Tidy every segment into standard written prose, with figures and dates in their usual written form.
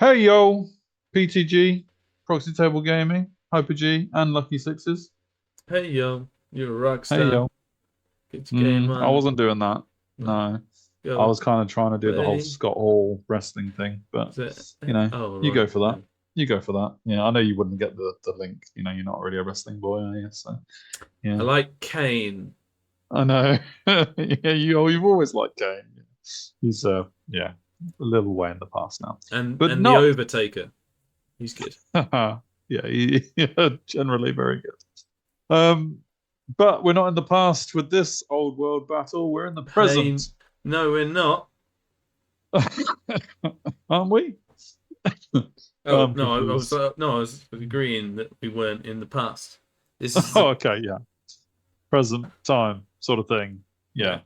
Hey yo, PTG, Proxy Table Gaming, Hyper G, and Lucky Sixes. Hey yo, you're a rock Hey star. yo. Get your game I on. wasn't doing that. No, No, I go was kind of trying to do the whole play. Scott Hall wrestling thing, but Is it? Oh you right. go for that. No. You go for that. Yeah, I know you wouldn't get the link. You're not really a wrestling boy, are you? So I yeah, like Kane I know. Yeah, you've always liked Kane. He's yeah, a little way in the past now, but and the not. Overtaker. He's good. Yeah, yeah, generally very good. But we're not in the past with this old world battle. We're in the Hey, present, no, we're not. aren't we? Oh I'm no, confused. I was agreeing that we weren't in the past. This is Oh, the okay, yeah, present time sort of thing. yeah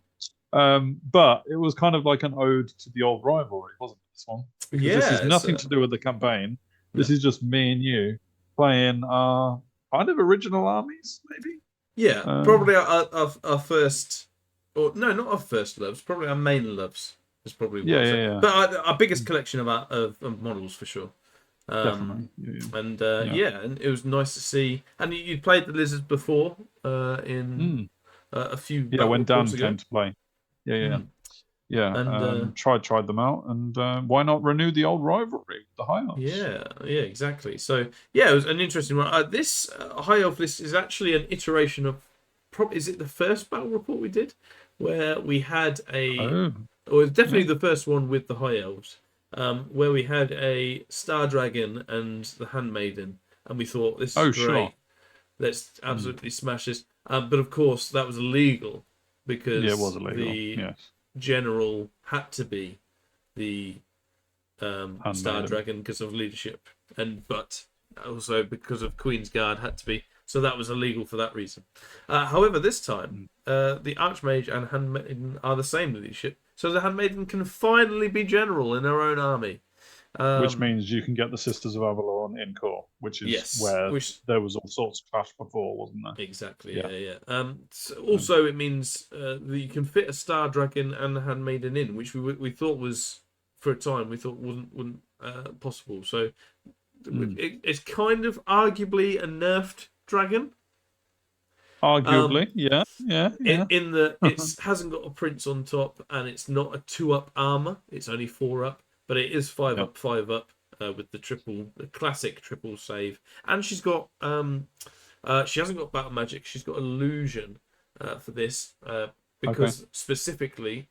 Yeah. But it was kind of like an ode to the old rivalry, wasn't it, this one? Because this is yeah. nothing to do with the campaign. No This is just me and you playing our kind of original armies, maybe. yeah Uh, probably our first or no not our first loves probably our main loves is probably what yeah, I'd say. yeah, But our biggest collection of models for sure. definitely. And Yeah. yeah, and it was nice to see. And you played the lizards before in Mm. a few Yeah, battle when reports Dan ago. came to play. Yeah. Mm. Yeah. And Tried them out, and why not renew the old rivalry with the High Elves? yeah, exactly. So yeah, it was an interesting one. This high elf list is actually an iteration of. Is it the first battle report we did, where we had a, Oh, or it's definitely yeah. the first one with the high elves, where we had a star dragon and the handmaiden, and we thought this is Oh, sure. great. Let's Mm. absolutely smash this. But of course, that was illegal Yeah, it was because illegal. the Yes. general had to be the Star Handmaiden. Dragon because of leadership, and but also because of Queen's Guard had to be. So that was illegal for that reason. However, this time Mm. the Archmage and Handmaiden are the same leadership, so the Handmaiden can finally be general in her own army. Which Um, means you can get the Sisters of Avalon in core, which is yes, where which there was all sorts of clash before, wasn't there? exactly, Yeah. yeah. So Um, also, it means that you can fit a Star Dragon and a Handmaiden in, which we thought was for a time we thought wouldn't possible. So mm. it's kind of arguably a nerfed dragon. Um, Arguably, yeah, yeah, yeah. in that it hasn't got a prince on top and it's not a 2-up armor. It's only 4-up, but it is five Yeah. up, 5-up with the classic triple save. And she hasn't got battle magic. She's got illusion for this Okay.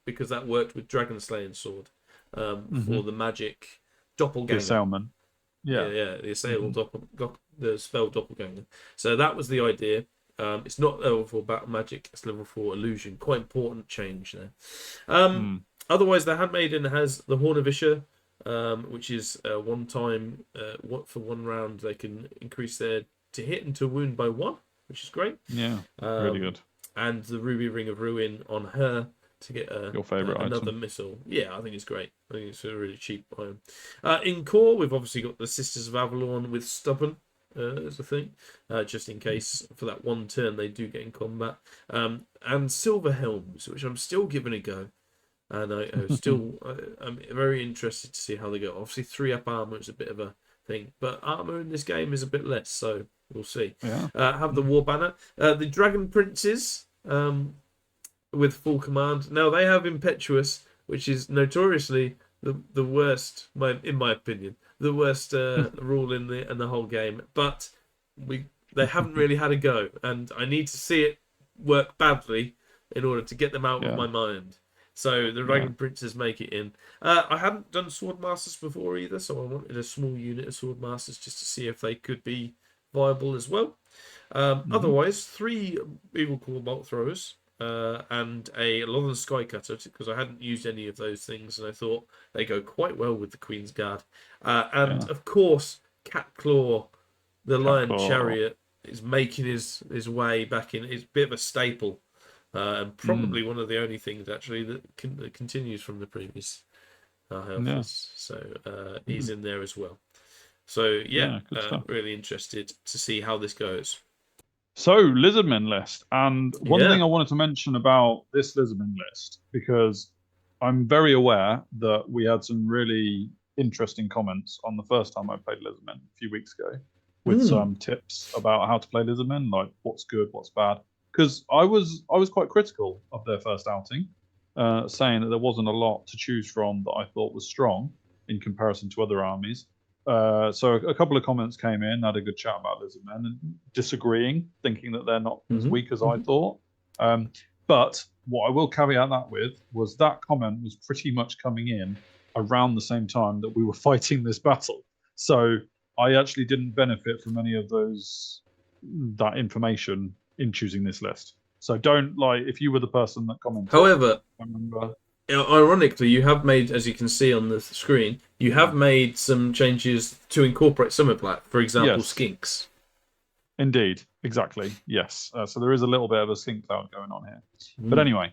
because that worked with Dragon Slaying Sword for Hmm. the magic The doppelganger. Assailment. Yeah, Yeah. yeah, the Hmm. the spell doppelganger. So that was the idea. It's not level 4 battle magic; it's level 4 illusion. Quite important change there. Um, Mm. Otherwise, the Handmaiden has the Horn of Isha, which is one time. What for 1 round they can increase their to hit and to wound by 1, which is great. Yeah. Really Um, good. and the Ruby Ring of Ruin on her to get Your favorite another item. missile. Yeah, I think it's great. I think it's a really cheap item. In core, we've obviously got the Sisters of Avalon with Stubborn as a thing, just in case for that 1 turn they do get in combat. And Silver Helms, which I'm still giving a go. And I'm very interested to see how they go. Obviously, 3-up armor is a bit of a thing, but armor in this game is a bit less, so we'll see. Yeah. Have the War Banner, the Dragon Princes with full command. Now they have Impetuous, which is notoriously the worst, in my opinion, the worst rule in the whole game. But they haven't really had a go, and I need to see it work badly in order to get them out of Yeah. my mind. So the Yeah. Dragon Princes make it in. I hadn't done Sword Masters before either, so I wanted a small unit of Sword Masters just to see if they could be viable as well. Hmm. Otherwise, 3 Evil Claw Bolt Throwers and a Lothern Sky Cutter because I hadn't used any of those things and I thought they go quite well with the Queen's Guard. And Yeah. of course, Cat Claw, the Lion Catclaw. Chariot, is making his way back in. It's a bit of a staple and Mm. probably one of the only things actually that continues from the previous Health Yeah. list. So he's Mm. in there as well. So yeah, Yeah. Good stuff. really interested to see how this goes. So, Lizardmen list. And one thing Yeah. I wanted to mention about this Lizardmen list, because I'm very aware that we had some really interesting comments on the first time I played Lizardmen a few weeks ago, with Mm. some tips about how to play Lizardmen, like what's good, what's bad. Because I was quite critical of their first outing, saying that there wasn't a lot to choose from that I thought was strong in comparison to other armies. So a couple of comments came in, had a good chat about Lizardmen, and disagreeing, thinking that they're not as Mm-hmm. weak as I thought. But what I will caveat that with was that comment was pretty much coming in around the same time that we were fighting this battle. So I actually didn't benefit from any of that information in choosing this list. So don't, like, if you were the person that commented. However, I remember. ironically, you have made, as you can see on the screen, you have made some changes to incorporate some of that. For example, Yes. skinks. Indeed, exactly. Yes. So there is a little bit of a skink cloud going on here. But Mm. anyway,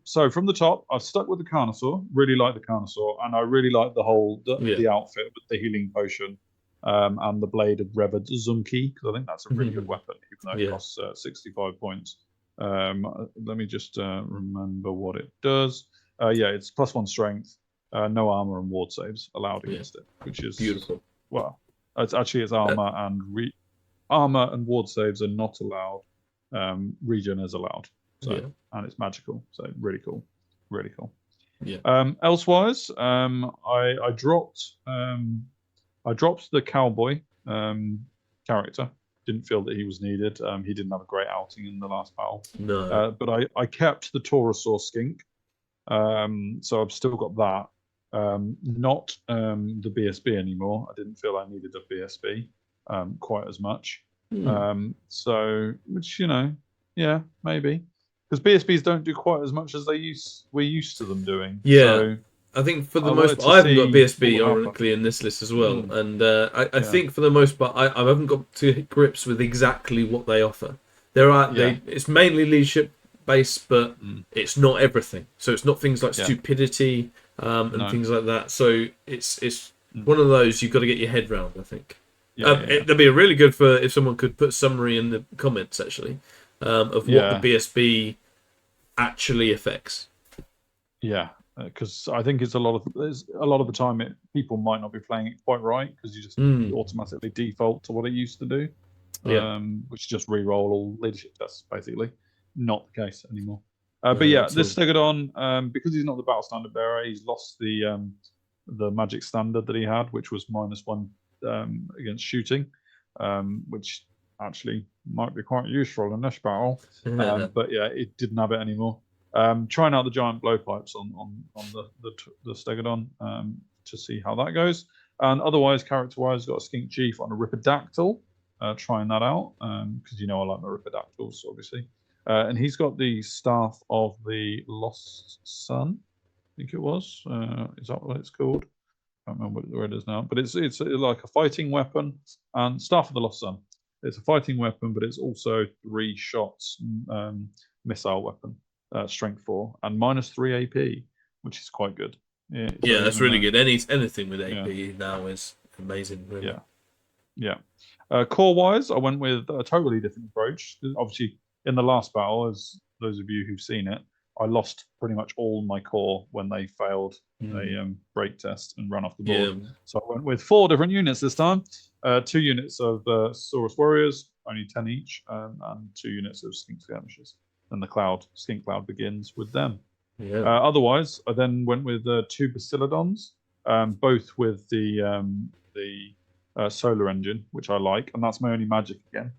so from the top, I've stuck with the Carnosaur. Really like the Carnosaur, and I really like the outfit with the healing potion and the blade of Revered Zunki, because I think that's a really good weapon, even though it costs 65 points. Let me just remember what it does. It's +1 strength, no armor and ward saves allowed against it, which is beautiful. Well, it's armor armor and ward saves are not allowed. Regen is allowed. So and it's magical. So really cool. Really cool. Yeah. Elsewise, I dropped the cowboy character. Didn't feel that he was needed. He didn't have a great outing in the last battle. No. But I kept the Taurosaur skink. So I've still got that. Not the BSB anymore. I didn't feel I needed a BSB quite as much. So, which, yeah, maybe, because BSBs don't do quite as much as we're used to them doing. Yeah. So I think for the I most wanted part, I to haven't got see BSB what would happen. ironically in this list as well, and I Yeah. think for the most part, I haven't got to grips with exactly what they offer. It's mainly leadership based, but it's not everything. So it's not things like stupidity and things like that. So it's one of those you've got to get your head round, I think. That'd be really good for if someone could put a summary in the comments actually of what the BSB actually affects. Yeah, because I think there's a lot of the time people might not be playing it quite right, because you just automatically default to what it used to do, which is just re-roll all leadership tests, basically. Not the case anymore. But yeah, this Stegodon, because he's not the battle standard bearer, he's lost the magic standard that he had, which was -1 against shooting, which actually might be quite useful in this battle. But yeah, it didn't have it anymore. Trying out the giant blowpipes on the Stegodon to see how that goes. And otherwise, character-wise, got a Skink Chief on a Ripidactyl. Trying that out, because I like my Ripidactyls, obviously. And he's got the Staff of the Lost Sun, I think it was. Is that what it's called? I can't remember where it is now. But it's like a fighting weapon, and Staff of the Lost Sun. It's a fighting weapon, but it's also 3 shots missile weapon. Strength 4 and -3 AP, which is quite good. Yeah, that's really good. Anything with AP now is amazing. Really. Yeah. Core wise, I went with a totally different approach. Obviously, in the last battle, as those of you who've seen it, I lost pretty much all my core when they failed a break test and ran off the board. So I went with 4 different units this time. 2 units of Saurus Warriors, only 10 each, and 2 units of Skink Skirmishers. And the Skink Cloud begins with them. Otherwise, I then went with 2 Bastiladons, both with the solar engine, which I like, and that's my only magic again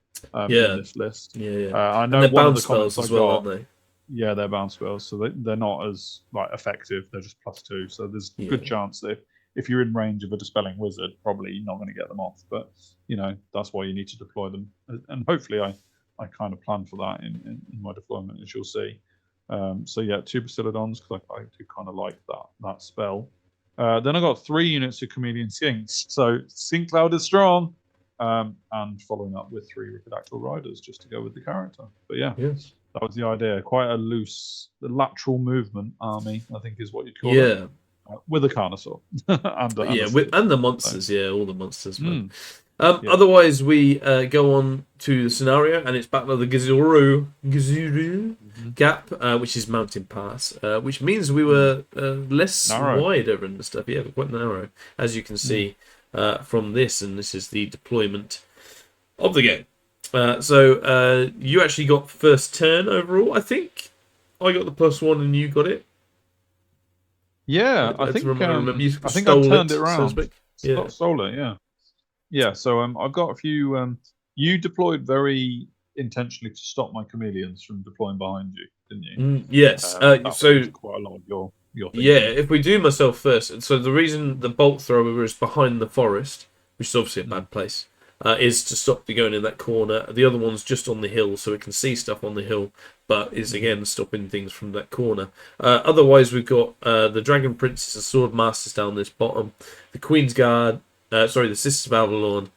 in this list. I know one of the comments I got. Aren't they? Yeah, they're bounce spells, so they're not as effective. They're just +2, so there's a good chance that if you're in range of a dispelling wizard, probably you're not going to get them off. But that's why you need to deploy them, and hopefully I kind of plan for that in my deployment, as you'll see. So yeah, 2 Bastiladons, because I do kind of like that spell. Then I got 3 units of Chameleon Skinks. So Skink Cloud is strong. And following up with 3 Ripidactyl Riders just to go with the character. But yeah, that was the idea. Quite a loose, lateral movement army, I think is what you'd call it. With a Carnosaur. and the monsters, all the monsters. Otherwise, we go on to the scenario, and it's Battle of the Gazuru Gap, which is Mountain Pass, which means we were less wider and stuff. Yeah, quite narrow, as you can see from this, and this is the deployment of the game. So you actually got first turn overall. I think I got the +1 and you got it. Yeah, I think I turned it around. So stole it, yeah. Yeah, so I've got a few. You deployed very intentionally to stop my chameleons from deploying behind you, didn't you? Yes. So quite a lot of your thinking. Yeah, if we do myself first, so the reason the bolt thrower is behind the forest, which is obviously a bad place, is to stop the going in that corner. The other one's just on the hill, so it can see stuff on the hill, but is again stopping things from that corner. Otherwise, we've got the Dragon Princes and Sword Masters down this bottom, the Queen's Guard. The Sisters of Avalon,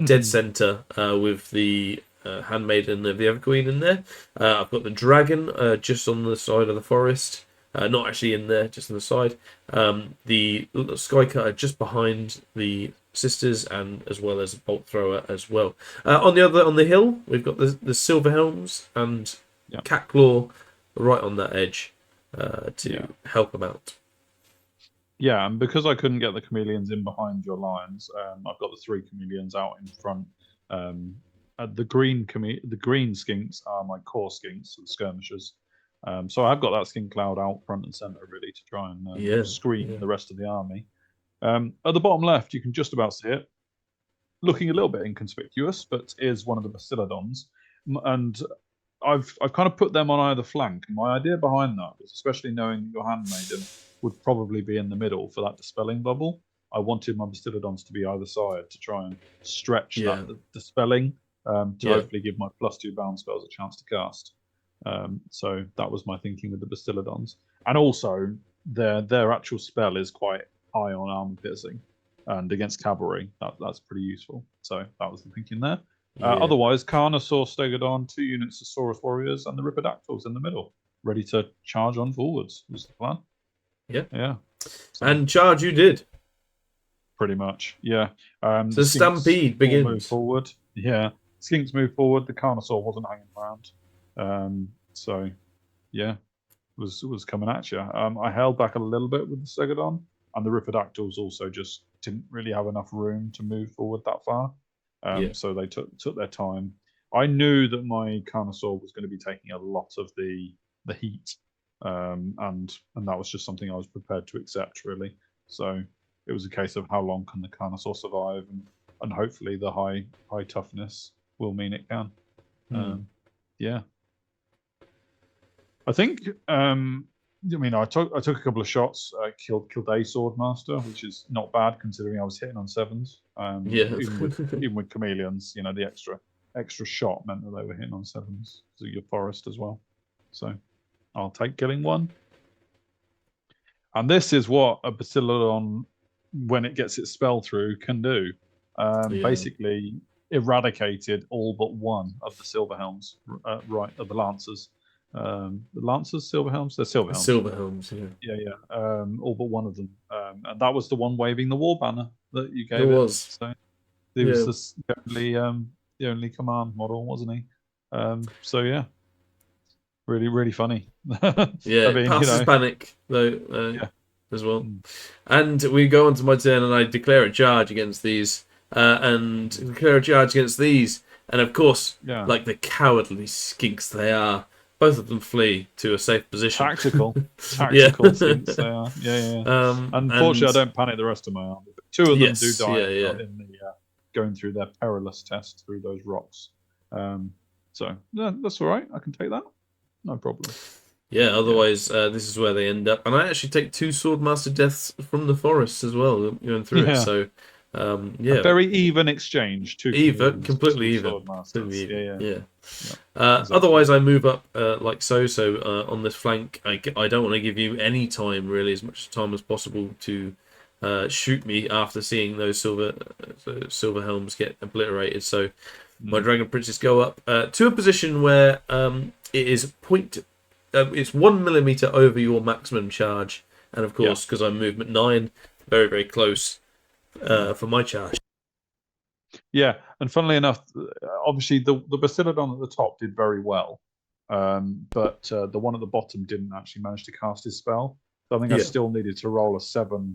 dead center with the Handmaiden of the Everqueen in there. I've got the Dragon just on the side of the forest, not actually in there, just on the side. The Sky Cutter just behind the Sisters, and as well as a Bolt Thrower as well. On the hill, we've got the Silver Helms and Catclaw right on that edge to help them out. Yeah, and because I couldn't get the chameleons in behind your lines, I've got the 3 chameleons out in front. The green skinks are my core skinks, the skirmishers. So I've got that skink cloud out front and center really to try and screen the rest of the army. At the bottom left, you can just about see it, looking a little bit inconspicuous, but is one of the Bastiladons, and I've kind of put them on either flank. And my idea behind that was, especially knowing your Handmaiden would probably be in the middle for that dispelling bubble, I wanted my Bastiladons to be either side to try and stretch that dispelling to hopefully give my +2 bound spells a chance to cast. So that was my thinking with the Bastiladons. And also, their actual spell is quite high on armor piercing, and against cavalry, that's pretty useful. So that was the thinking there. Otherwise, Carnosaur, Stegodon, 2 units of Saurus Warriors, and the Ripidactyls in the middle, ready to charge on forwards, was the plan. Yeah. So, and charge you did. Pretty much, yeah. So Stampede begins. Move forward. Yeah. Skinks move forward. The Carnosaur wasn't hanging around. So, yeah, was coming at you. I held back a little bit with the Stegodon, and the Ripidactyls also just didn't really have enough room to move forward that far. So they took their time. I knew that my Carnosaur was going to be taking a lot of the heat. And that was just something I was prepared to accept, really. So it was a case of how long can the Carnosaur survive, and hopefully the high toughness will mean it can. Yeah. I think. I took a couple of shots. Killed a Swordmaster, which is not bad considering I was hitting on 7s. Even with chameleons, the extra shot meant that they were hitting on 7s because of your forest as well. So I'll take killing 1. And this is what a Bastiladon, when it gets its spell through, can do. Basically, eradicated all but 1 of the Silverhelms, of the Lancers. The Lancers, Silverhelms? They're Silverhelms. Silverhelms, yeah. Yeah. All but 1 of them. And that was the one waving the war banner that you gave it. Was. So he was the only command model, wasn't he? So yeah. Really, really funny. Passes panic though as well. And we go on to my turn, and I declare a charge against these, and of course, like the cowardly skinks they are, both of them flee to a safe position. Tactical skinks they are. Yeah. Unfortunately, I don't panic the rest of my army. But 2 of them do die in the going through their perilous test through those rocks. So that's all right. I can take that. No problem. Yeah, otherwise, this is where they end up. And I actually take 2 Swordmaster deaths from the forest as well, going through it. So, a very even exchange. Completely even. Yeah. Exactly. Otherwise, I move up like so. So on this flank, I don't want to give you any time, really, as much time as possible to shoot me after seeing those silver helms get obliterated. So my Dragon Princes go up to a position where it is it's 1 millimeter over your maximum charge, and of course, because I'm movement 9, very very close for my charge. Yeah, and funnily enough, obviously the Bastiladon at the top did very well, but the one at the bottom didn't actually manage to cast his spell. So I think I Yeah, still needed to roll a 7+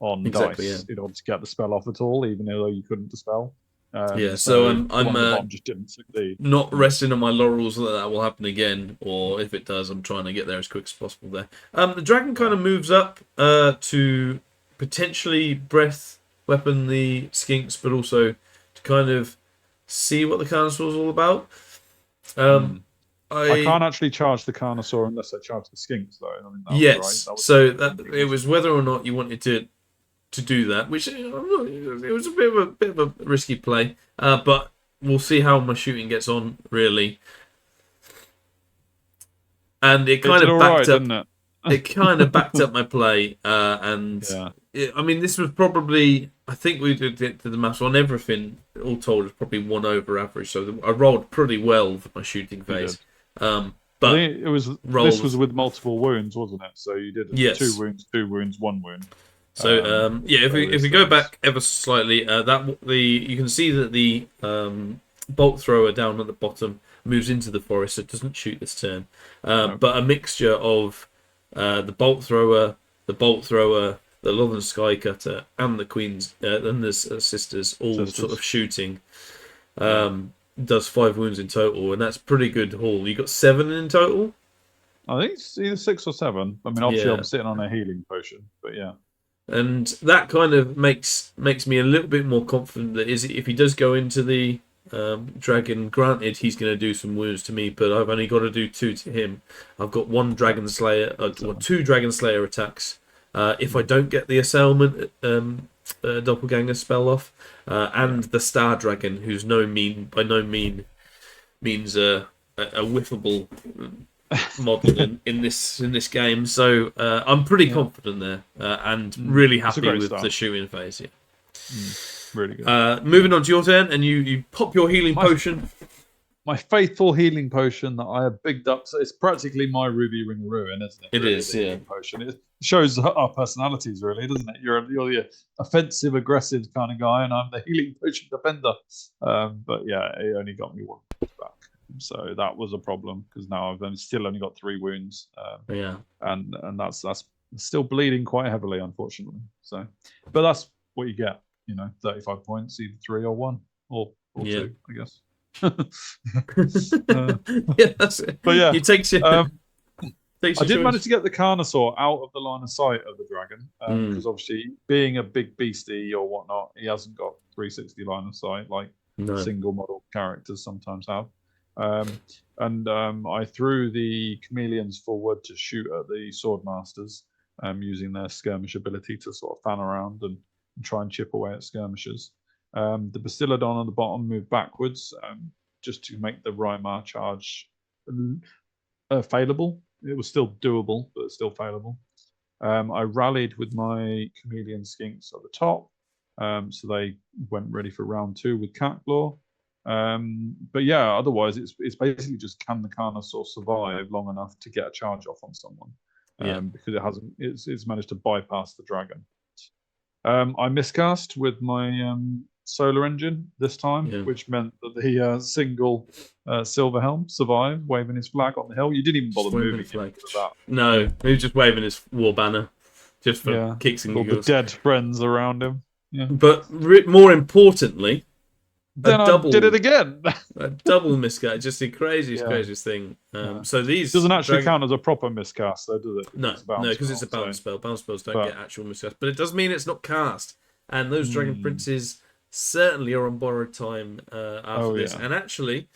on exactly. Yeah, dice in order to get the spell off at all, even though you couldn't dispel. yeah. So So the I'm one at the bottom just didn't succeed. not Yeah. resting on my laurels that that will happen again, or if it does, I'm trying to get there as quick as possible. There, the dragon kind of moves up to potentially breath weapon the skinks, but also to kind of see what the Carnosaur is all about. I can't actually charge the Carnosaur unless I charge the Skinks, though. I mean, that was right. Yes, That was so that it was whether or not you wanted to do that, which it was a bit of a risky play, but we'll see how my shooting gets on really. And it kind did of all backed right, up. didn't it? It kind of backed up my play, and Yeah. I mean, this was probably, I think we did the maths on everything. All told, was probably 1 over average. So I rolled pretty well for my shooting phase. I But think it was. This was with multiple wounds, wasn't it? So you did yes. 2 wounds, 2 wounds, 1 wound. So yeah, if we go back ever so slightly, you can see that the bolt thrower down at the bottom moves into the forest, so it doesn't shoot this turn. But a mixture of the bolt thrower, the Northern Sky Cutter, and the Queen's and the sisters all sort of shooting. Does 5 wounds in total, and that's pretty good haul. You got 7 in total. I think it's either 6 or 7. I mean, obviously I'm sitting on a healing potion, but yeah. And that kind of makes me a little bit more confident that if he does go into the dragon, granted he's going to do some wounds to me, but I've only got to do 2 to him. I've got 1 Dragon Slayer, or 2 Dragon Slayer attacks. If I don't get the Assailment Doppelganger spell off, and the Star Dragon, who's by no means means a whiffable model in this game. So I'm pretty confident there, and really happy with the shooting phase. Yeah. Really good. Moving on to your turn, and you pop your healing potion. My faithful healing potion that I have bigged up. So it's practically my Ruby Ring Ruin, isn't it? It really is, yeah. Potion. It shows our personalities, really, doesn't it? You're the offensive, aggressive kind of guy, and I'm the healing potion defender. But yeah, it only got me 1 back, so that was a problem because now I've still only got 3 wounds. And that's still bleeding quite heavily, unfortunately. So, but that's what you get. 35 points, either 3 or 1 or 2, I guess. Yeah, that's it. But yeah, you take your. I did manage to get the Carnosaur out of the line of sight of the dragon because obviously, being a big beastie or whatnot, he hasn't got 360 line of sight like single model characters sometimes have. I threw the chameleons forward to shoot at the swordmasters, using their skirmish ability to sort of fan around and try and chip away at skirmishers. The Bastiladon on the bottom moved backwards just to make the Rymar charge failable. It was still doable, but it's still failable. I rallied with my chameleon skinks at the top, so they went ready for round 2 with Catclaw. But yeah, otherwise it's basically just, can the Carnosaur survive long enough to get a charge off on someone? Because it's managed to bypass the dragon. I miscast with my solar engine this time, which meant that the single silver helm survived, waving his flag on the hill. You didn't even bother moving him for that. No, he was just waving his war banner, just for kicks and giggles. All the dead friends around him. Yeah. But more importantly, then I did it again. A double miscast, just the craziest thing. So these doesn't actually count as a proper miscast, though, does it? No, because it's a bounce spell. Bounce spells don't get actual miscast, but it does mean it's not cast. And those Dragon Princes certainly are on borrowed time after this, and actually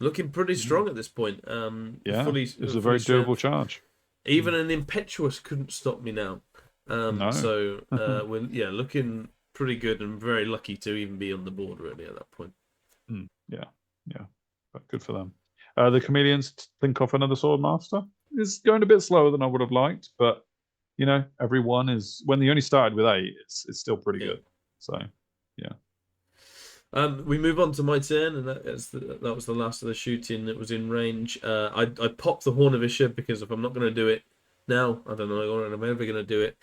looking pretty strong at this point. It's a very doable charge. Even an impetuous couldn't stop me now. No. So we're looking pretty good and very lucky to even be on the board really at that point. Yeah, but good for them. The chameleons think off another swordmaster. It's going a bit slower than I would have liked, but everyone is, when they only started with 8, it's still pretty good. So we move on to my turn, and that was the last of the shooting that was in range. I popped the Horn of Isha because if I'm not going to do it now. I don't know if I'm ever going to do it.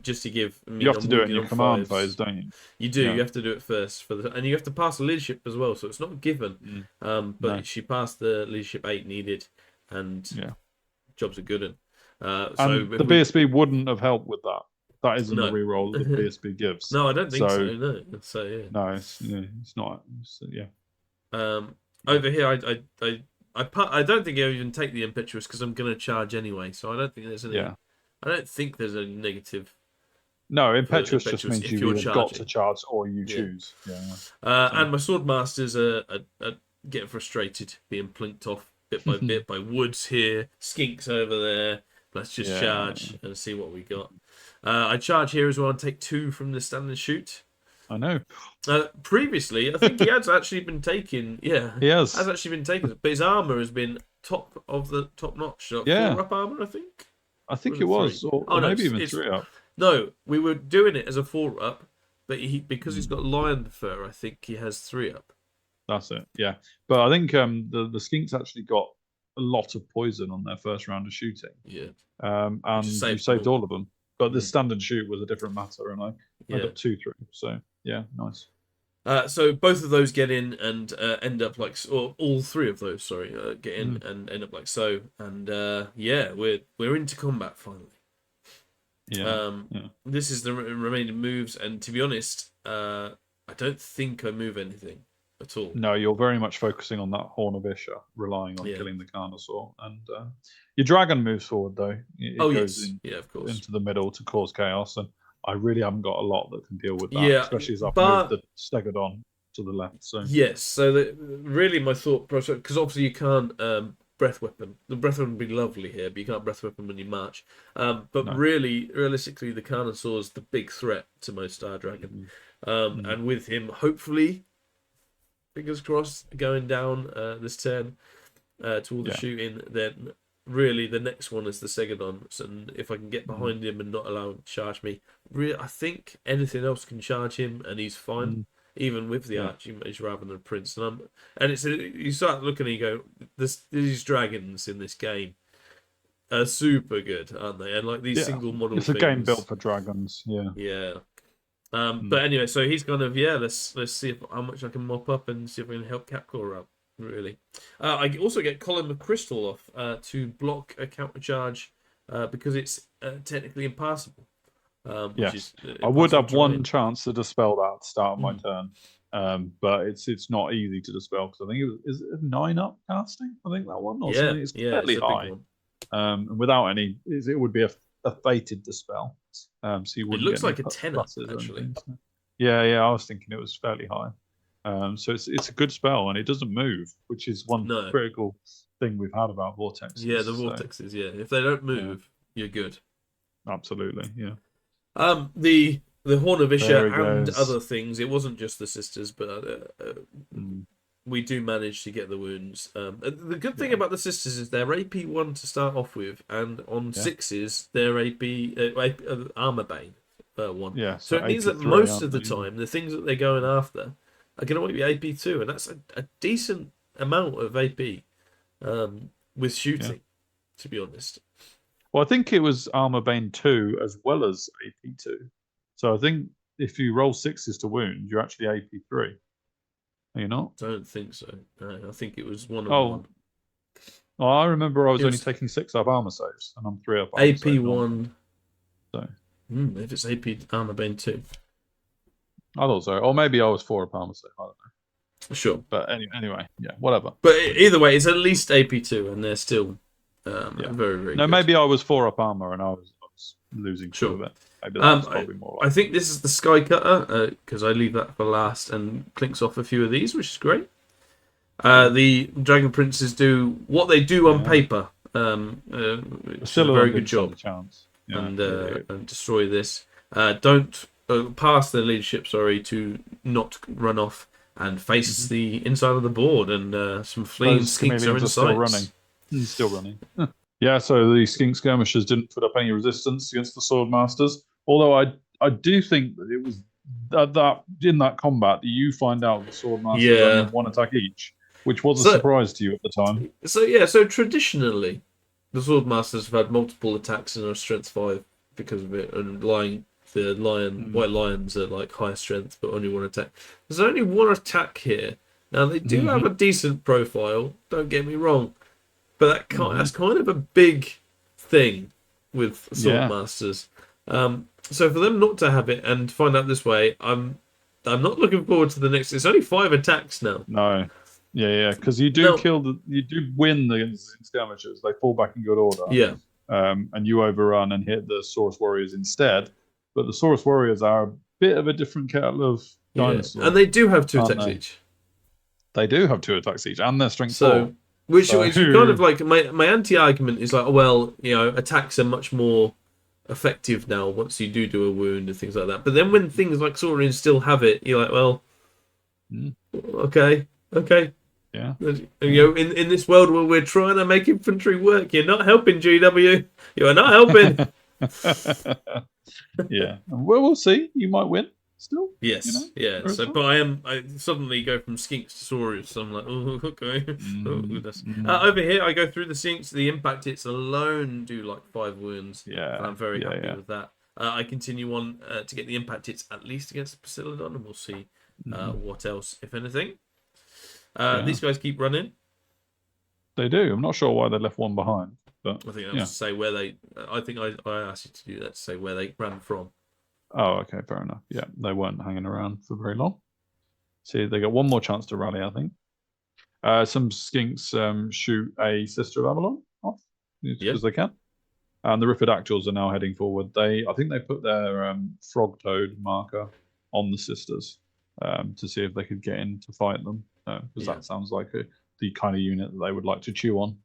Just to give. I mean, You have I'm to do it in walking your on command fives. phase, don't you? You do. Yeah. You have to do it first and you have to pass the leadership as well. So it's not given. But No. she passed the leadership 8 needed, and jobs are good. And the BSB wouldn't have helped with that. That isn't the No. reroll that the BSB gives. No, I don't think so. No. So yeah. No, it's not. Over here, I don't think I'll even take the impetuous because I'm going to charge anyway. So I don't think there's any. Yeah. I don't think there's a negative. No, impetuous just means if you've you're got to charge or you choose. Yeah. And my sword masters are getting frustrated, being plinked off bit by bit by woods here, skinks over there. Let's just charge and see what we got. I charge here as well and take 2 from the stand and shoot. I know. Previously, I think he has actually been taken. Yeah, he has actually been taken, but his armor has been top notch. 4 up armor, I think. I think it was, or maybe even 3 up. No, we were doing it as a 4 up, but because he's got lion fur, I think he has 3 up. That's it. Yeah, but I think the skinks actually got a lot of poison on their first round of shooting. Yeah. And you saved all of them. But the stand and shoot was a different matter, and I got 2 through. So yeah, nice. So both of those get in and end up like, or all 3 of those, sorry, get in and end up like so. And we're into combat finally. This is the remaining moves, and to be honest, I don't think I move anything at all. No, you're very much focusing on that Horn of Isha, relying on killing the Carnosaur, and your dragon moves forward though. It goes of course, into the middle to cause chaos, and I really haven't got a lot that can deal with that, especially as I've moved the Stegodon to the left. So yes, so really my thought process, because obviously you can't breath weapon. The breath weapon would be lovely here, but you can't breath weapon when you march. Really, realistically, the Carnosaur is the big threat to most Star Dragon, and with him, hopefully, fingers crossed, going down this turn to all the shooting, then really the next one is the Segodon, and if I can get behind him and not allow him to charge me, I think anything else can charge him and he's fine, even with the Archmage rather than Prince. And you start looking and you go, these dragons in this game are super good, aren't they? And like these single model it's a game built for dragons. But anyway, so he's kind of let's see how much I can mop up and see if we can help Capcore out. Really, I also get Column of Crystal off to block a counter charge because it's technically impassable. I would have one chance to dispel that at the start of my turn, but it's not easy to dispel because I think is it 9 up casting. I think that one or something. It's fairly high, and without any, it would be a fated dispel. So you wouldn't. It looks get like a 10 up actually. So. Yeah, I was thinking it was fairly high. So it's a good spell and it doesn't move, which is one critical thing we've had about vortexes. Yeah, the vortexes. If they don't move, you're good. Absolutely, yeah. The Horn of Isha and other things. It wasn't just the sisters, but we do manage to get the wounds. The good thing about the sisters is they're AP 1 to start off with, and on 6s they're AP Armor Bane 1. Yeah, so it means that most of the time the things that they're going after are going to want to be AP 2, and that's a decent amount of AP with shooting, to be honest. Well, I think it was Armor Bane 2 as well as AP 2. So I think if you roll 6s to wound, you're actually AP 3. Are you not? I don't think so. No, I think it was 1 on 1. Well, I remember I was only taking 6 up armor saves, and I'm 3 up armor AP 1. So if it's AP Armor Bane 2. I thought so. Or maybe I was 4 up armor save. I don't know. Sure. But anyway, whatever. But either way, it's at least AP 2, and they're still very, very good. Maybe I was 4 up armor, and I was losing 2 of it. Maybe that's probably more I think this is the Sky Cutter, because I leave that for last, and clinks off a few of these, which is great. The Dragon Princes do what they do on paper. Still a very good job. And destroy this. Don't pass their leadership, to not run off and face the inside of the board, and some fleeing skinks are in sight. Still running. So the skink skirmishers didn't put up any resistance against the Swordmasters. Although I do think that it was that in that combat you find out the Swordmasters only have 1 attack each, which was a surprise to you at the time. So traditionally, the Swordmasters have had multiple attacks and are strength 5 because of it, and white lions are like higher strength but only one attack. There's only one attack here. Now they do have a decent profile, don't get me wrong, but that's kind of a big thing with Swordmasters. So for them not to have it and find out this way, I'm not looking forward to the next. It's only 5 attacks now. No. Yeah, because you do win the skirmishers. They fall back in good order. Yeah. And you overrun and hit the Saurus Warriors instead. But the Saurus Warriors are a bit of a different kettle of dinosaurs. And they do have 2 attacks each. They do have 2 attacks each, and they're strength 4. Which kind of like my anti-argument is like, well, attacks are much more effective now once you do a wound and things like that. But then when things like Saurians still have it, you're like, well, okay. Yeah. In this world where we're trying to make infantry work, you're not helping, GW. You are not helping. Yeah. Well, we'll see. You might win still. Yes. Yeah. So, but I suddenly go from skinks to saurians. So I'm like, oh, okay. Over here, I go through the skinks. The impact hits alone do like 5 wounds. Yeah. And I'm very happy with that. I continue on to get the impact hits at least against Basilodon, and we'll see what else, if anything. These guys keep running. They do. I'm not sure why they left one behind, but I think that was to say where they. I think I asked you to do that to say where they ran from. Oh, okay, fair enough. Yeah, they weren't hanging around for very long. See, they got one more chance to rally, I think. Some skinks shoot a Sister of Avalon off because they can, and the Ripidactyls are now heading forward. I think they put their frog toad marker on the sisters to see if they could get in to fight them, because that sounds like the kind of unit that they would like to chew on.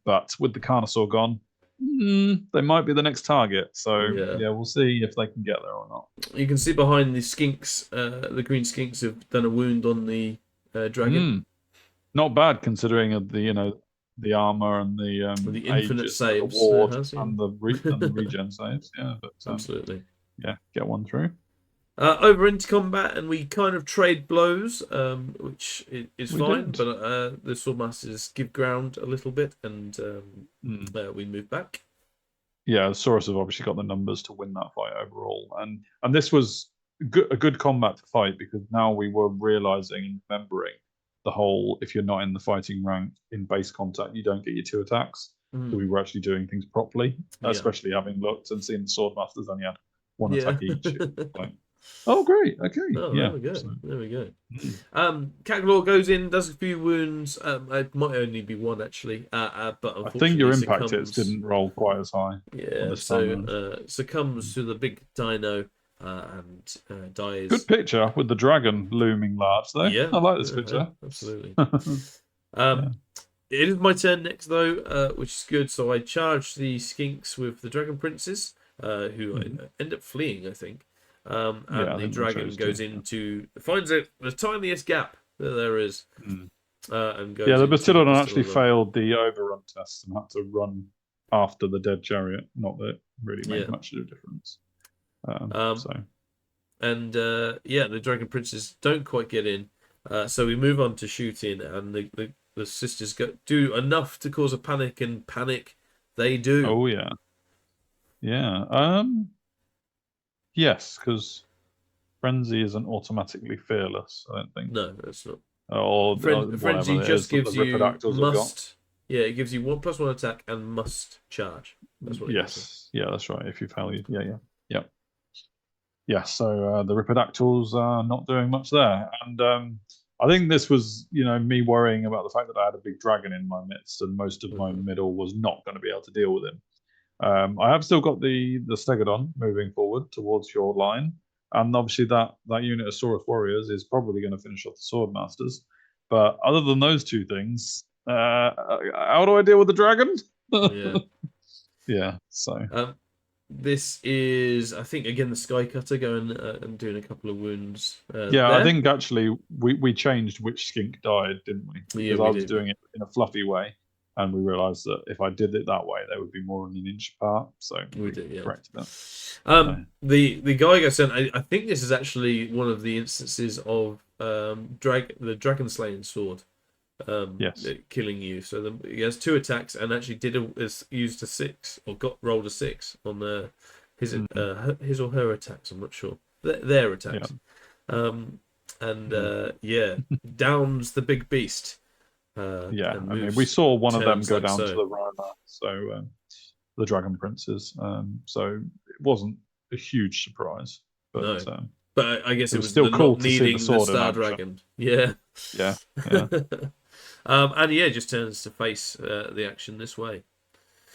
But with the Carnosaur gone, they might be the next target. So we'll see if they can get there or not. You can see behind the skinks, the green skinks have done a wound on the dragon. Not bad considering the armor and the infinite saves, the ward and the regen saves. Yeah, but absolutely. Yeah, get one through. Over into combat, and we kind of trade blows, which is fine. But the Swordmasters give ground a little bit, and we move back. Yeah, Saurus have obviously got the numbers to win that fight overall, and this was a good combat to fight, because now we were realizing and remembering the whole, if you're not in the fighting rank in base contact, you don't get your 2 attacks. So we were actually doing things properly, especially having looked and seen the Swordmasters only had 1 attack each. Like, oh, great. Okay. Oh, there we go. There we go. Caglor goes in, does a few wounds. It might only be 1, actually. But I think your impact hits didn't roll quite as high. Yeah, so succumbs to the big dino and dies. Good picture with the dragon looming large there. Yeah, I like this picture. Absolutely. It is my turn next, though, which is good. So I charge the skinks with the dragon princes, who end up fleeing, I think. And the dragon goes finds the tiniest gap that there is, and goes. Yeah, the Basilodon actually failed the overrun test and had to run after the dead chariot. Not that it really made much of a difference. The dragon princes don't quite get in, so we move on to shooting, and the sisters do enough to cause a panic, and panic they do. Oh yeah. Yes, because Frenzy isn't automatically fearless, I don't think. No, it's not. Or Frenzy just gives you must. Yeah, it gives you 1+1 attack and must charge. That's what it gives you. Yeah, that's right. If you fail, yeah. So the Ripidactyls are not doing much there, and I think this was, me worrying about the fact that I had a big dragon in my midst, and most of my middle was not going to be able to deal with him. I have still got the Stegodon moving forward towards your line, and obviously that unit of Saurus Warriors is probably going to finish off the Swordmasters. But other than those 2 things, how do I deal with the dragon? Yeah. So this is, I think, again the Sky Cutter going and doing a couple of wounds. I think actually we changed which skink died, didn't we? Because I was doing it in a fluffy way. And we realised that if I did it that way, they would be more than an inch apart. So we corrected that. The Geiger sent. I think this is actually one of the instances of the Dragon Slaying Sword. Yes. killing you. So he has 2 attacks and actually used a 6 or rolled a 6 on his or her attacks. I'm not sure. Their attacks. Yeah. Downs the big beast. Yeah, And I mean, we saw one of them turns go like down so. to the Roma, so the Dragon Princes. So it wasn't a huge surprise, but No. But I guess it it was was still the cool not to see the needing the sword in Star action. Dragon. Yeah. Yeah, yeah. And yeah, just turns to face the action this way.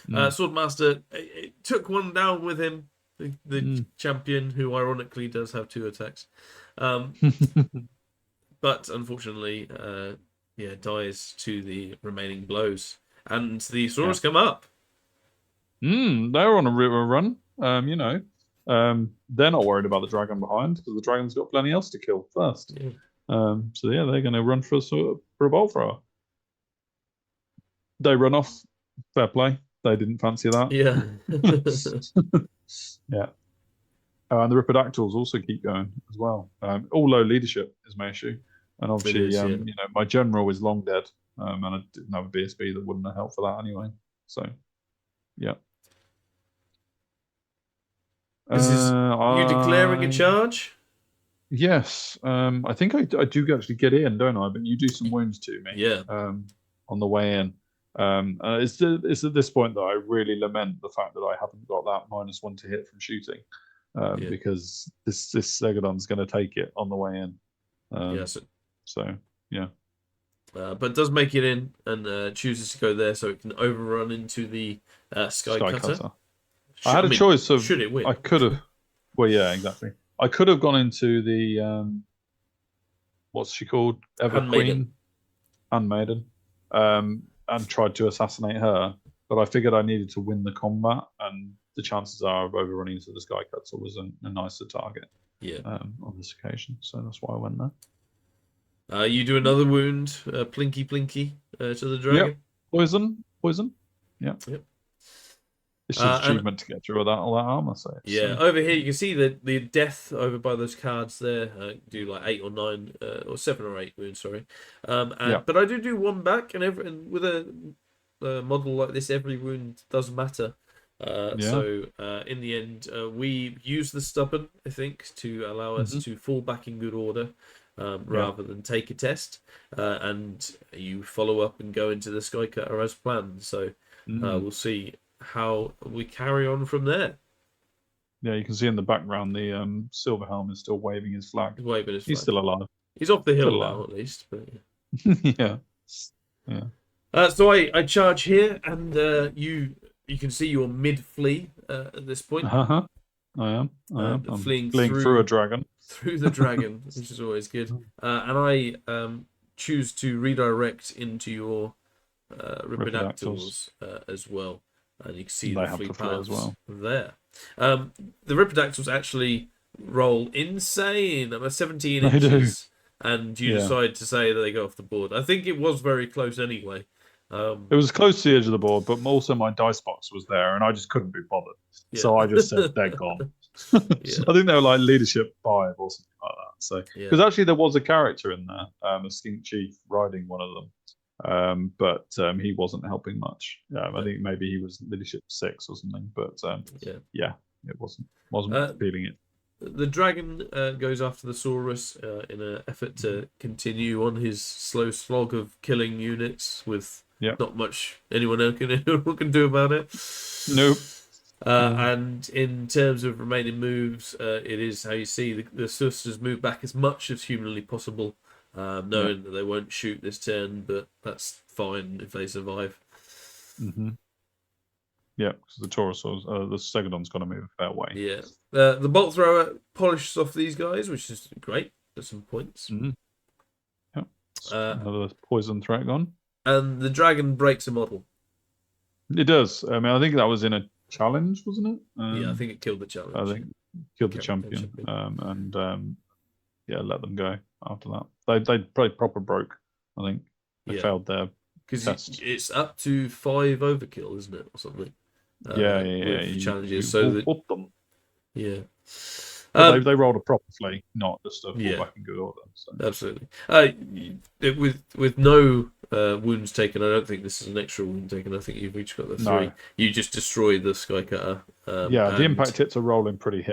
Swordmaster it took one down with him, the champion, who ironically does have 2 attacks. But unfortunately, dies to the remaining blows. And the Saurus come up. They're on a river run. They're not worried about the dragon behind because the dragon's got plenty else to kill first. Yeah. So yeah, they're going to run for a bolt thrower. They run off. Fair play. They didn't fancy that. Yeah. Yeah. And the Ripidactyls also keep going as well. All low leadership is my issue. And obviously, my general is long dead. And I didn't have a BSB that wouldn't have helped for that anyway. So, yeah. This is you declaring a charge? Yes. I think I do actually get in, don't I? But you do some wounds to me. Yeah. On the way in. It's at this point that I really lament the fact that I haven't got that -1 to hit from shooting. Because this Segadon's going to take it on the way in. So yeah. But does make it in and chooses to go there so it can overrun into the Sky Cutter. I had a choice of should it win. I could have. Well, yeah, exactly. I could have gone into the what's she called? Handmaiden. And tried to assassinate her, but I figured I needed to win the combat, and the chances are of overrunning into the Sky Cutter was a nicer target. Yeah. On this occasion, so that's why I went there. You do another wound, plinky to the dragon. Yep. Poison. Yeah. Yep. It's an achievement to get through all that armor. So over here you can see the death over by those cards there. Do like 8 or 9 or 7 or 8 wounds. Sorry. But I do 1 back, and with a model like this, every wound does matter. So in the end, we use the stubborn, I think, to allow us to fall back in good order. Rather than take a test, and you follow up and go into the Sky Cutter as planned. So we'll see how we carry on from there. Yeah, you can see in the background the Silver Helm is still waving his flag. He's still alive. He's off the hill now, at least. But yeah. So I charge here, and you can see you're mid flee at this point. I am. I'm fleeing through a dragon. Through the dragon, which is always good. And I choose to redirect into your Ripidactyls as well. And you can see the flee paths there. The Ripidactyls actually roll insane. I'm at 17 inches. And you decide to say that they go off the board. I think it was very close anyway. It was close to the edge of the board, but also my dice box was there, and I just couldn't be bothered. So I just said, they're gone. I think they were like leadership 5 or something like that. So because actually there was a character in there, a skink chief riding one of them, but he wasn't helping much. I think maybe he was leadership 6 or something. But it wasn't feeling it. The dragon goes after the Saurus in an effort to continue on his slow slog of killing units with not much anyone can do about it. Nope. And in terms of remaining moves, it is how you see the sisters move back as much as humanly possible, knowing that they won't shoot this turn, but that's fine if they survive. Yeah, because the Taurus, the Stegodon's got to move a fair way. Yeah. The bolt thrower polishes off these guys, which is great at some points. Yeah. Another poison threat gone. And the dragon breaks a model. It does. I mean, I think that was in a challenge, wasn't it? I think it killed the challenge. I think killed the champion. And let them go after that. They proper broke. I think they failed their test. It's up to 5 overkill, isn't it, or something? With challenges. So them. Yeah. They rolled a proper flee, not just a fall back in good order. So. Absolutely. With no wounds taken. I don't think this is an extra wound taken. I think you've each got the 3. No. You just destroy the Sky Cutter. The impact hits are rolling pretty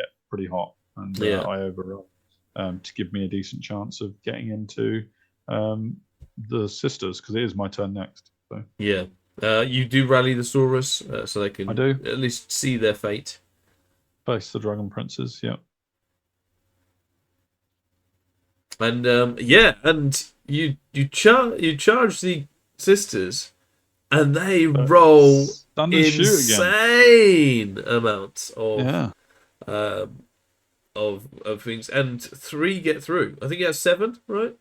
hot, and I overroll to give me a decent chance of getting into the sisters, because it is my turn next. So. Yeah. You do rally the Saurus, so they can at least see their fate. Face the Dragon Princes, yeah. And and you charge the sisters, and they roll insane amounts of of things, and 3 get through. I think you have 7, right?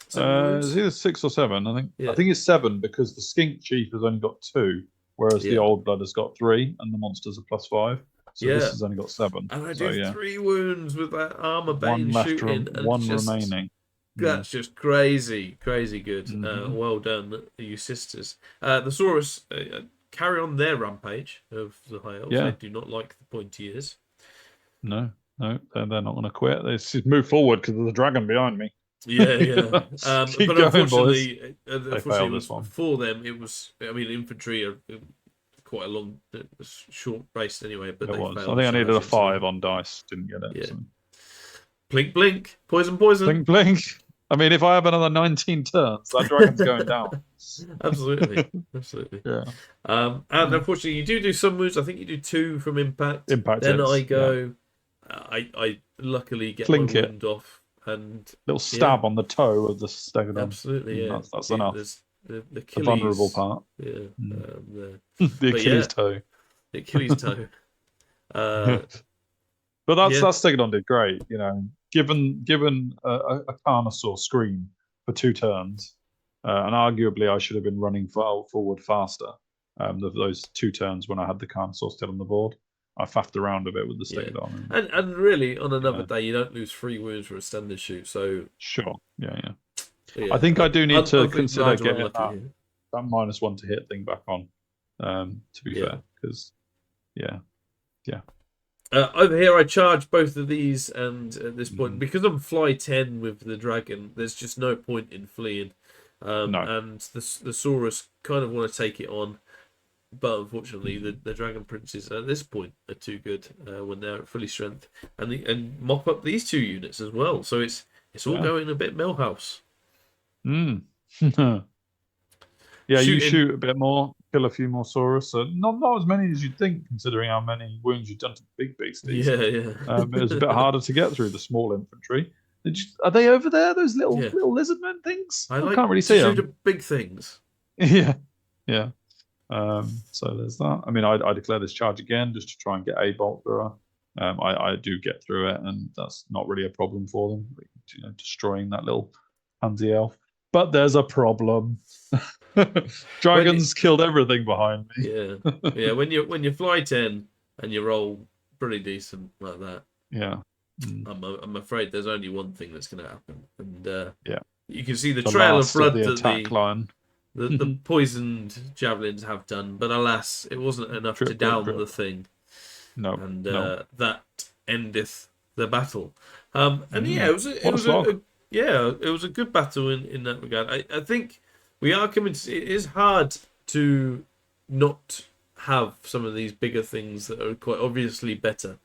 It's either 6 or 7. I think it's 7, because the Skink Chief has only got 2, whereas the Old Blood has got 3, and the monsters are +5. So this has only got 7. And I do 3 wounds with that armor bane shooting, and one remaining. That's just crazy good. Well done, you sisters. The Saurus carry on their rampage of the High Elves. They do not like the pointy ears. No, they're not going to quit. They just move forward because there's a dragon behind me. Yeah. But unfortunately, this one. for them, it was. I mean, infantry are quite a long, short race anyway. But they failed. I think I needed a 5 on dice. Didn't get it. Yeah. So. Blink, blink, poison. Blink, blink. I mean, if I have another 19 turns, that dragon's going down. Absolutely. Yeah. And unfortunately, you do some moves. I think you do 2 from impact. Then I go. I luckily get my wound off, and little stab on the toe of the stegodon. Absolutely, yeah. That's enough. The vulnerable part. Yeah. The Achilles toe. The Achilles toe. But that stegodon did great. You know, given a Carnosaur scream for 2 turns, and arguably I should have been running forward faster. Those 2 turns when I had the Carnosaur still on the board, I faffed around a bit with the stegodon. And really, on another day, you don't lose 3 wounds for a standard shoot. So sure, yeah. I think I do need to consider getting that -1 to hit thing back on. To be fair, because over here, I charge both of these, and at this point, because I'm fly 10 with the dragon, there's just no point in fleeing. And the Saurus kind of want to take it on, but unfortunately, the Dragon Princes at this point are too good when they're at fully strength, and mop up these 2 units as well. So it's all going a bit Millhouse. You shoot a bit more, kill a few more Saurus. So not as many as you'd think, considering how many wounds you've done to big beasties. Yeah. It was a bit harder to get through the small infantry. Are they over there? Those little lizardmen things? I can't really see them. Shoot at big things. Yeah. So there's that. I mean, I declare this charge again just to try and get a bolt through her. I do get through it, and that's not really a problem for them. You know, destroying that little pansy elf. But there's a problem. Dragons killed everything behind me. Yeah. When you fly 10 and you roll pretty decent like that. Yeah. I'm afraid there's only one thing that's going to happen, and you can see the The trail of last blood the that attack line. the poisoned javelins have done, but alas, it wasn't enough to down the thing. No. And that endeth the battle. It was a good battle in that regard. I think we are coming to. It is hard to not have some of these bigger things that are quite obviously better.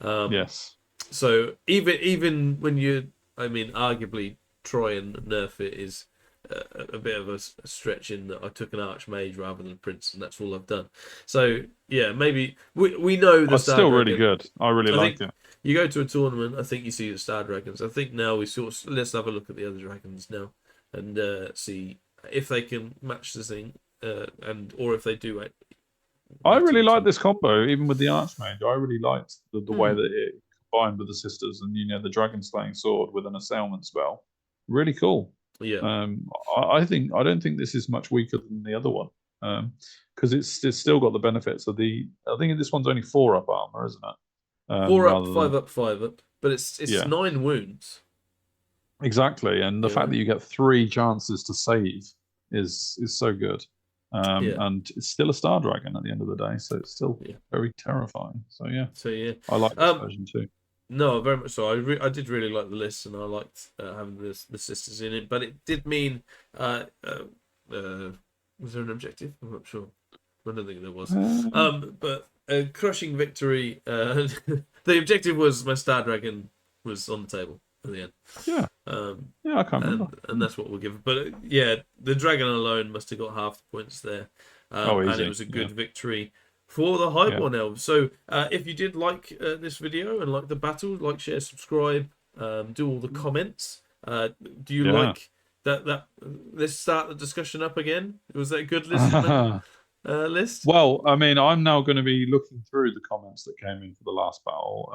Yes. So even when arguably try and nerf it is a bit of a stretch in that I took an archmage rather than a prince, and that's all I've done. So yeah, maybe we know the It's still really good. I really liked it. You go to a tournament, I think you see the Star Dragons. I think now let's have a look at the other dragons now and see if they can match the thing, or if they do. I really like this combo, even with the archmage. I really liked the way that it combined with the sisters and the dragon slaying sword with an assailment spell. Really cool. Yeah. I don't think this is much weaker than the other one, because it's still got the benefits of the. I think this one's only 4 up armor, isn't it? 4 up, 5 up, 5 up, but it's 9 wounds. Exactly, and the fact that you get 3 chances to save is so good. And it's still a Star Dragon at the end of the day, so it's still very terrifying. So yeah, I like this version too. No, very much so. I did really like the list, and I liked having the sisters in it. But it did mean Was there an objective? I'm not sure. I don't think there was. Um, But a crushing victory. The objective was my Star Dragon was on the table at the end. Yeah. I can't remember. And that's what we'll give. But yeah, the dragon alone must have got half the points there. Easy. And it was a good victory for the Highborn Elves. So if you did like this video and like the battle, like, share, subscribe, do all the comments. Do you like that? Let's start the discussion up again. Was that a good list? Well, I mean, I'm now going to be looking through the comments that came in for the last battle,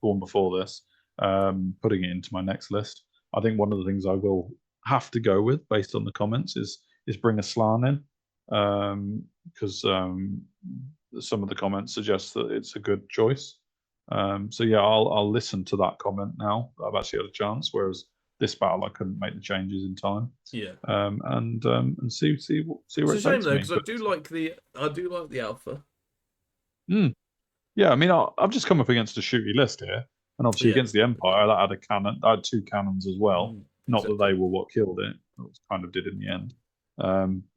the one before this, putting it into my next list. I think one of the things I will have to go with, based on the comments, is bring a Slan in, because some of the comments suggest that it's a good choice. So yeah, I'll listen to that comment now. I've actually had a chance, whereas this battle I couldn't make the changes in time. Yeah. And see where it's it takes me. It's a shame though, because I do like the alpha. Yeah, I mean, I've just come up against a shooty list here, and obviously against the Empire, that had a cannon. I had 2 cannons as well. Not that they were what killed it; it kind of did in the end.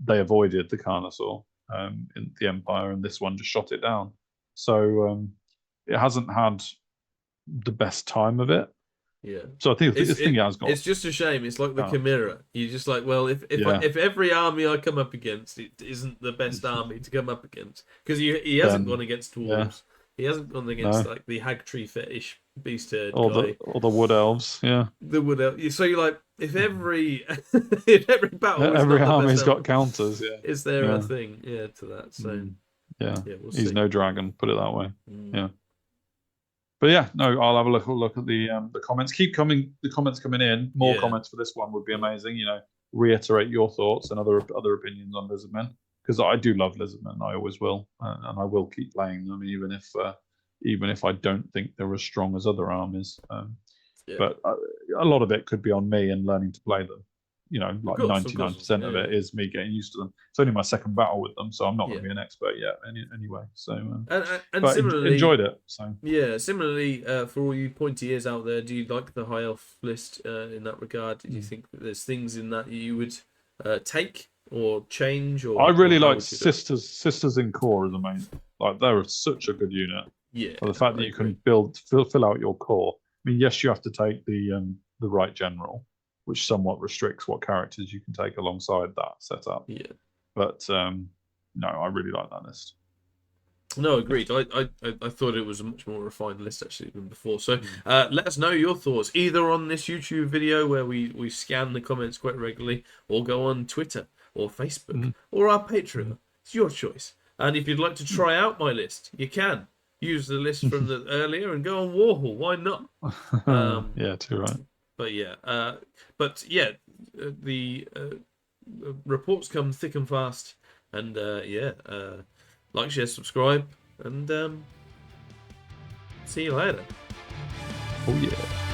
They avoided the Carnosaur in the Empire, and this one just shot it down. So it hasn't had the best time of it. Yeah. So I think this thing has got. It's just a shame. It's like the Chimera. You just like, well, if every army I come up against, it isn't the best army to come up against, because he hasn't gone against dwarves. Yeah. He hasn't gone against like the hag tree fetish beast herd guy. Or the wood elves. Yeah. The wood elves. So you're like, if every battle, every army's got counters. Yeah. Is there a thing? Yeah, to that. So we'll he's no dragon. Put it that way. Yeah. But yeah, no, I'll have a look at the comments. The comments coming in. More comments for this one would be amazing. You know, reiterate your thoughts and other opinions on Lizardmen, because I do love Lizardmen. I always will, and I will keep playing them, even if I don't think they're as strong as other armies. But a lot of it could be on me and learning to play them. You know, like 99% of it is me getting used to them. It's only my second battle with them, so I'm not going to be an expert yet anyway. So, and similarly, enjoyed it. So yeah, similarly, for all you pointy ears out there, do you like the High Elf list in that regard? Do you think that there's things in that you would take or change? Or I really like Sisters in Core as amazing. Like, they're such a good unit. Yeah, for the fact that you can fill out your core. I mean, yes, you have to take the right general, which somewhat restricts what characters you can take alongside that setup. Yeah. But no, I really like that list. No, agreed. I thought it was a much more refined list actually than before. So let us know your thoughts, either on this YouTube video where we scan the comments quite regularly, or go on Twitter or Facebook or our Patreon. It's your choice. And if you'd like to try out my list, you can use the list from the earlier and go on Warhol. Why not? Yeah, too right. But yeah, the reports come thick and fast, and like, share, subscribe, and see you later. Oh yeah.